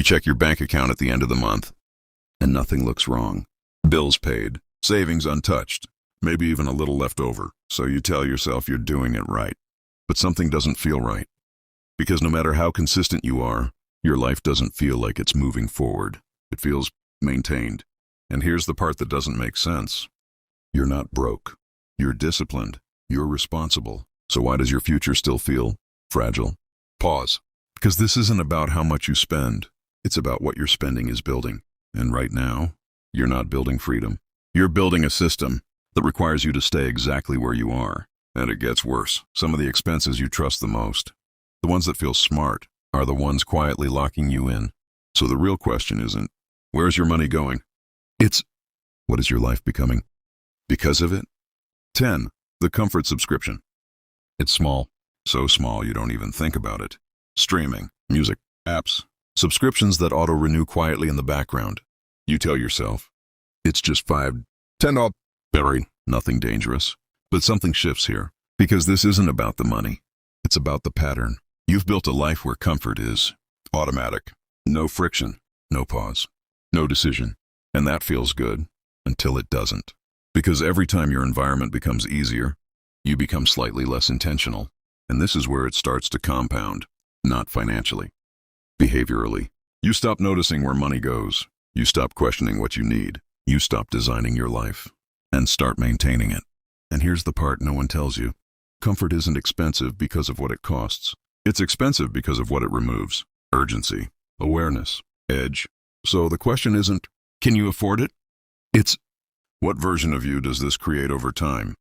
check your bank account at the end of the month, and nothing looks wrong. Bills paid, savings untouched, maybe even a little left over. So you tell yourself you're doing it right. But something doesn't feel right. Because no matter how consistent you are, your life doesn't feel like it's moving forward. It feels maintained. And here's the part that doesn't make sense. You're not broke. You're disciplined. You're responsible. So why does your future still feel fragile? Pause. Because this isn't about how much you spend. It's about what your spending is building. And right now, you're not building freedom. You're building a system that requires you to stay exactly where you are. And it gets worse. Some of the expenses you trust the most, the ones that feel smart, are the ones quietly locking you in. So the real question isn't, where's your money going? It's, what is your life becoming? Because of it? 10. The comfort subscription. It's small. So small you don't even think about it. Streaming, music, apps, subscriptions that auto-renew quietly in the background. You tell yourself, it's just $5, $10, buried, nothing dangerous. But something shifts here, because this isn't about the money. It's about the pattern. You've built a life where comfort is automatic. No friction, no pause, no decision. And that feels good until it doesn't. Because every time your environment becomes easier, you become slightly less intentional. And this is where it starts to compound, not financially, behaviorally. You stop noticing where money goes. You stop questioning what you need. You stop designing your life and start maintaining it. And here's the part no one tells you. Comfort isn't expensive because of what it costs. It's expensive because of what it removes. Urgency, awareness, edge. So the question isn't, can you afford it? It's, what version of you does this create over time?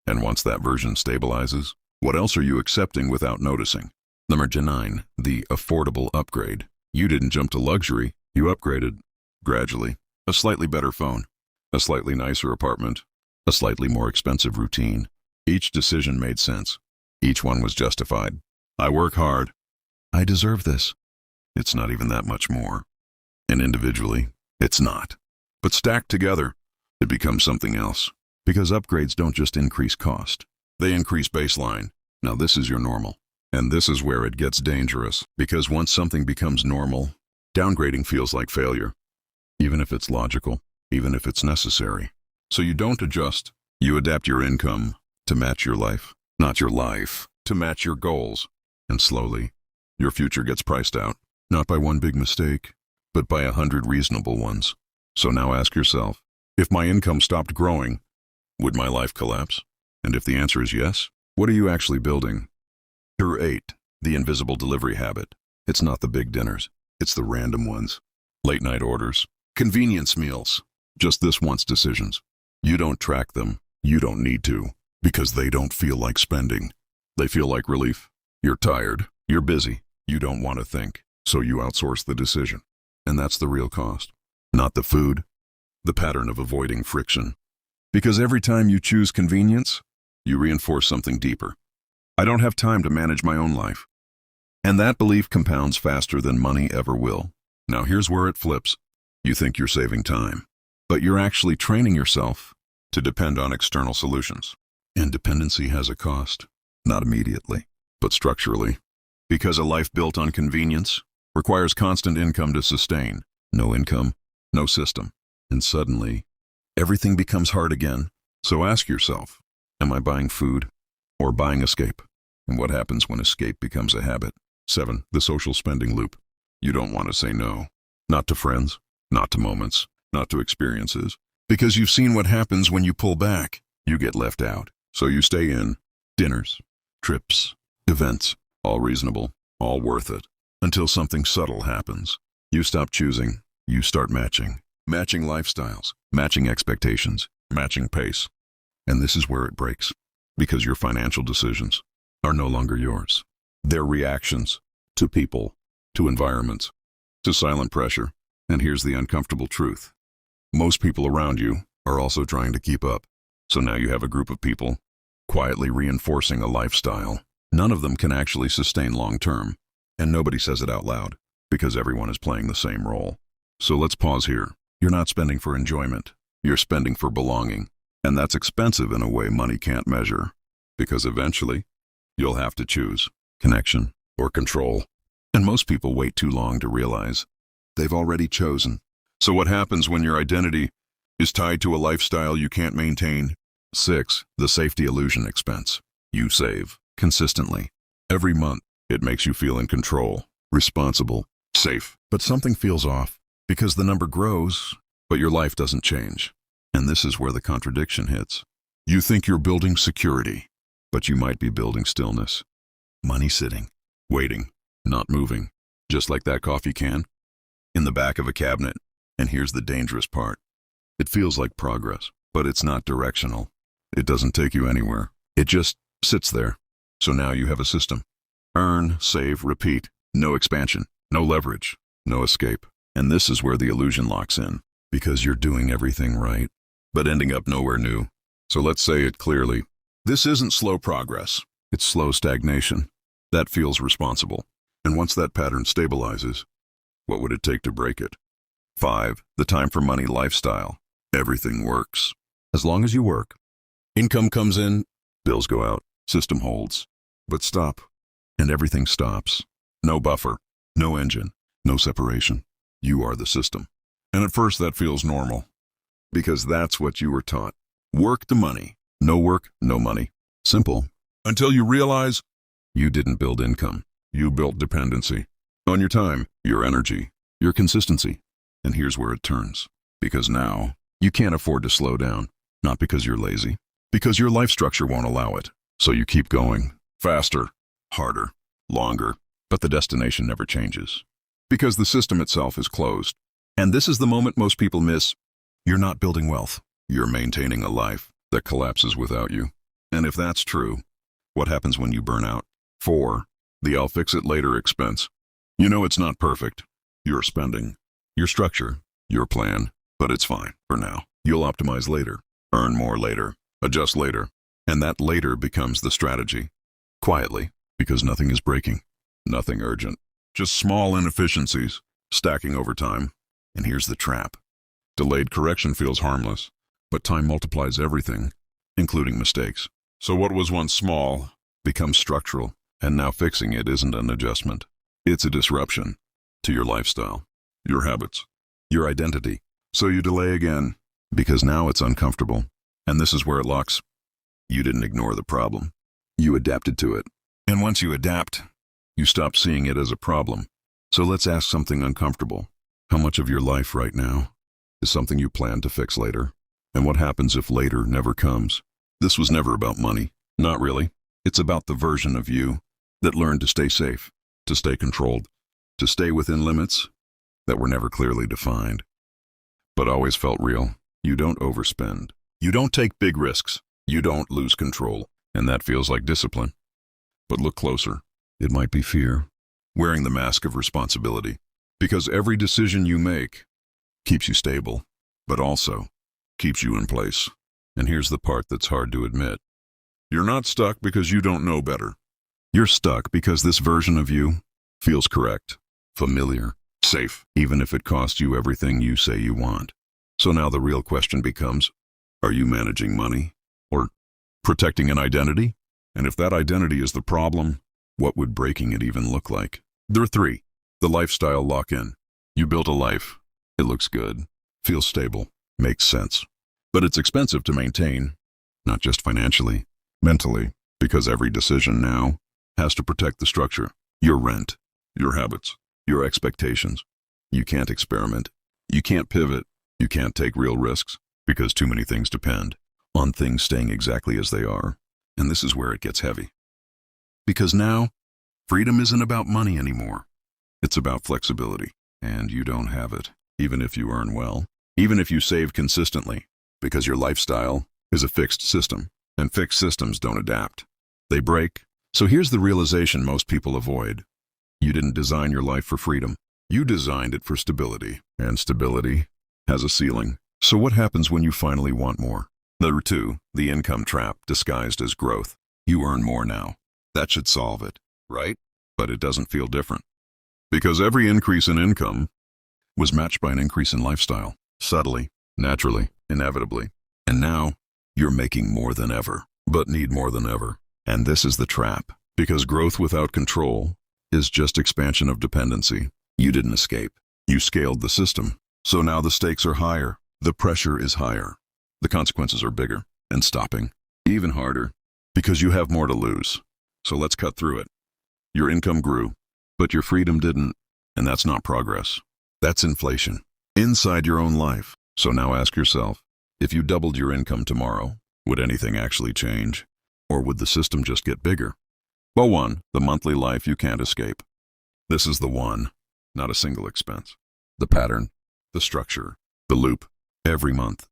And once that version stabilizes, what else are you accepting without noticing? Number 9, the affordable upgrade. You didn't jump to luxury, you upgraded, gradually. A slightly better phone, a slightly nicer apartment, a slightly more expensive routine. Each decision made sense. Each one was justified. I work hard. I deserve this. It's not even that much more. And individually, it's not. But stacked together, it becomes something else. Because upgrades don't just increase cost. They increase baseline. Now this is your normal. And this is where it gets dangerous. Because once something becomes normal, downgrading feels like failure. Even if it's logical, even if it's necessary. So you don't adjust. You adapt your income to match your life. Not your life, to match your goals. And slowly, your future gets priced out. Not by one big mistake, but by 100 reasonable ones. So now ask yourself, if my income stopped growing, would my life collapse? And if the answer is yes, what are you actually building? Number 8, the invisible delivery habit. It's not the big dinners. It's the random ones. Late night orders. Convenience meals. Just this once decisions. You don't track them. You don't need to. Because they don't feel like spending. They feel like relief. You're tired. You're busy. You don't want to think. So you outsource the decision. And that's the real cost. Not the food. The pattern of avoiding friction. Because every time you choose convenience, you reinforce something deeper. I don't have time to manage my own life. And that belief compounds faster than money ever will. Now here's where it flips. You think you're saving time, but you're actually training yourself to depend on external solutions. And dependency has a cost, not immediately, but structurally. Because a life built on convenience requires constant income to sustain. No income, no system. And suddenly, everything becomes hard again. So ask yourself, am I buying food or buying escape? And what happens when escape becomes a habit? 7, the social spending loop. You don't want to say no. Not to friends, not to moments, not to experiences. Because you've seen what happens when you pull back. You get left out. So you stay in. Dinners, trips, events, all reasonable, all worth it. Until something subtle happens. You stop choosing. You start matching. Matching lifestyles, matching expectations, matching pace. And this is where it breaks. Because your financial decisions are no longer yours. They're reactions to people, to environments, to silent pressure. And here's the uncomfortable truth. Most people around you are also trying to keep up. So now you have a group of people quietly reinforcing a lifestyle. None of them can actually sustain long term. And nobody says it out loud because everyone is playing the same role. So let's pause here. You're not spending for enjoyment. You're spending for belonging. And that's expensive in a way money can't measure. Because eventually, you'll have to choose connection or control. And most people wait too long to realize They've already chosen. So what happens when your identity is tied to a lifestyle you can't maintain? 6. The safety illusion expense. You save consistently. Every month, it makes you feel in control, responsible, safe. But something feels off because the number grows, but your life doesn't change. And this is where the contradiction hits. You think you're building security, but you might be building stillness. Money sitting, waiting, not moving, just like that coffee can in the back of a cabinet. And here's the dangerous part. It feels like progress, but it's not directional. It doesn't take you anywhere. It just sits there. So now you have a system. Earn, save, repeat. No expansion, no leverage, no escape. And this is where the illusion locks in, because you're doing everything right, but ending up nowhere new. So let's say it clearly. This isn't slow progress. It's slow stagnation. That feels responsible. And once that pattern stabilizes, what would it take to break it? 5. The time for money lifestyle. Everything works. As long as you work. Income comes in, bills go out, system holds. But stop, and everything stops. No buffer, no engine, no separation. You are the system. And at first that feels normal, because that's what you were taught. Work the money. No work, no money. Simple. Until you realize you didn't build income. You built dependency. On your time, your energy, your consistency. And here's where it turns. Because now, you can't afford to slow down. Not because you're lazy. Because your life structure won't allow it. So you keep going. Faster, harder, longer. But the destination never changes. Because the system itself is closed. And this is the moment most people miss. You're not building wealth. You're maintaining a life that collapses without you. And if that's true, what happens when you burn out? 4. The I'll fix it later expense. You know it's not perfect. You're spending. Your structure, your plan, but it's fine for now. You'll optimize later, earn more later, adjust later. And that later becomes the strategy. Quietly, because nothing is breaking. Nothing urgent. Just small inefficiencies, stacking over time. And here's the trap. Delayed correction feels harmless, but time multiplies everything, including mistakes. So what was once small becomes structural, and now fixing it isn't an adjustment. It's a disruption to your lifestyle, your habits, your identity. So you delay again, because now it's uncomfortable. And this is where it locks. You didn't ignore the problem. You adapted to it. And once you adapt, you stop seeing it as a problem. So let's ask something uncomfortable. How much of your life right now is something you plan to fix later? And what happens if later never comes? This was never about money. Not really. It's about the version of you that learned to stay safe, to stay controlled, to stay within limits that were never clearly defined, but always felt real. You don't overspend. You don't take big risks. You don't lose control. And that feels like discipline. But look closer. It might be fear, wearing the mask of responsibility. Because every decision you make keeps you stable, but also keeps you in place. And here's the part that's hard to admit. You're not stuck because you don't know better. You're stuck because this version of you feels correct, familiar, safe, even if it costs you everything you say you want. So now the real question becomes, are you managing money or protecting an identity? And if that identity is the problem, what would breaking it even look like? There are 3. The lifestyle lock-in. You built a life. It looks good, feels stable, makes sense. But it's expensive to maintain, not just financially, mentally, because every decision now has to protect the structure, your rent, your habits, your expectations. You can't experiment. You can't pivot. You can't take real risks because too many things depend on things staying exactly as they are. And this is where it gets heavy. Because now, freedom isn't about money anymore. It's about flexibility, and you don't have it, even if you earn well, even if you save consistently, because your lifestyle is a fixed system, and fixed systems don't adapt. They break. So here's the realization most people avoid. You didn't design your life for freedom. You designed it for stability, and stability has a ceiling. So what happens when you finally want more? Number 2, the income trap disguised as growth. You earn more now. That should solve it, right? But it doesn't feel different. Because every increase in income was matched by an increase in lifestyle, subtly, naturally, inevitably. And now, you're making more than ever, but need more than ever. And this is the trap, because growth without control is just expansion of dependency. You didn't escape. You scaled the system, so now the stakes are higher. The pressure is higher. The consequences are bigger, and stopping even harder, because you have more to lose. So let's cut through it. Your income grew, but your freedom didn't, and that's not progress. That's inflation, inside your own life. So now ask yourself, if you doubled your income tomorrow, would anything actually change? Or would the system just get bigger? Well, one, the monthly life you can't escape. This is the one, not a single expense. The pattern, the structure, the loop. Every month,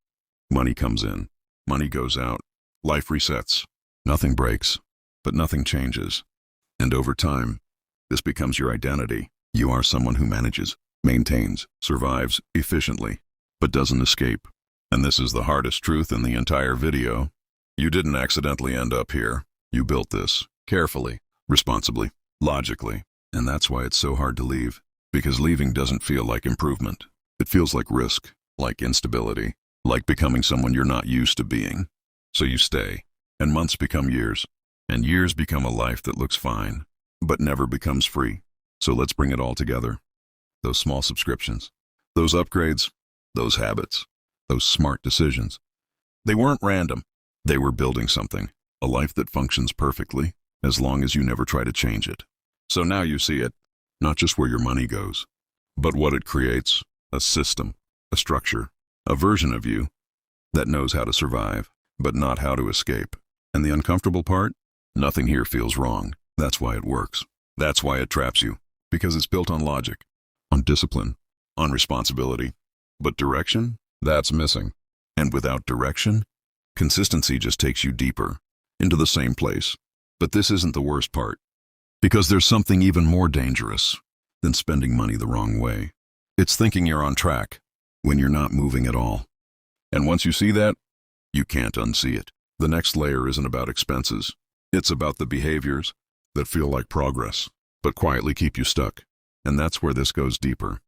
money comes in, money goes out, life resets. Nothing breaks, but nothing changes. And over time, this becomes your identity. You are someone who manages, maintains, survives efficiently, but doesn't escape. And this is the hardest truth in the entire video. You didn't accidentally end up here. You built this carefully, responsibly, logically. And that's why it's so hard to leave. Because leaving doesn't feel like improvement. It feels like risk, like instability, like becoming someone you're not used to being. So you stay, and months become years, and years become a life that looks fine, but never becomes free. So let's bring it all together. Those small subscriptions, those upgrades, those habits, those smart decisions. They weren't random. They were building something, a life that functions perfectly, as long as you never try to change it. So now you see it, not just where your money goes, but what it creates, a system, a structure, a version of you that knows how to survive, but not how to escape. And the uncomfortable part? Nothing here feels wrong. That's why it works. That's why it traps you, because it's built on logic, on discipline, on responsibility. But direction? That's missing. And without direction, consistency just takes you deeper, into the same place. But this isn't the worst part, because there's something even more dangerous than spending money the wrong way. It's thinking you're on track when you're not moving at all. And once you see that, you can't unsee it. The next layer isn't about expenses. It's about the behaviors that feel like progress, but quietly keep you stuck. And that's where this goes deeper.